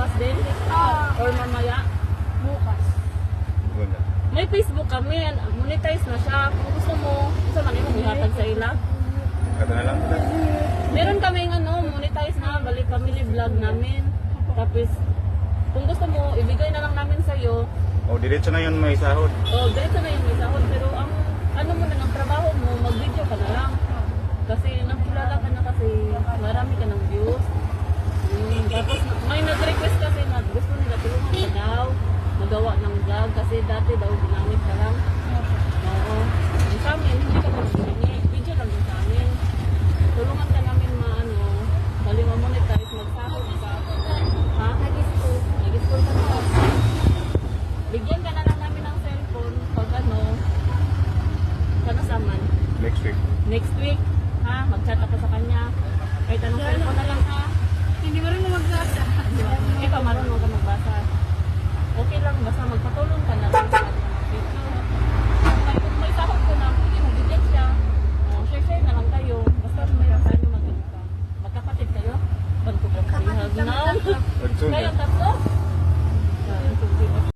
bukas din? Or mamaya? Bukas. Ganda. May Facebook kami, monetize na siya. Kung gusto mo, gusto man mo ihatag sa ila. Kata na lang. Meron kaming monetize na, balik family vlog namin. Tapos, kung gusto mo, ibigay na lang namin sa'yo. O, diretso na yun may sahod. Diretso na yung may sahod. Pero ang ano mo na ng trabaho mo, mag-video ka na lang. Kasi nakilala ka na kasi marami ka ng views. Tapos may nag-request kasi na gusto nila tulungan ka daw magawa ng vlog kasi dati daw ginamit ka lang. Oo. Yung sa amin, hindi ka mag-singi. Video lang yung sa amin. Tulungan ka namin bali ma-monetize, mag-sahod ka. Ha? Nag-school ka na. Bigyan ka na lang namin ng cellphone pag kanasaman. Next week. Next week, ha? Mag-chat ako sa kanya. Kahit anong cellphone na lang, ha? Hindi mo rin magbasa. Ikaw, marunong ka magbasa. Okay lang, basta magpatulong ka na lang sa kanya. Kung may sahod ko na, pwede mo bigyan siya. Share-share na lang kayo. Basta may tayo magkapatid kayo. Banto ko. Kapatid kami tatlo. Kayo tatlo?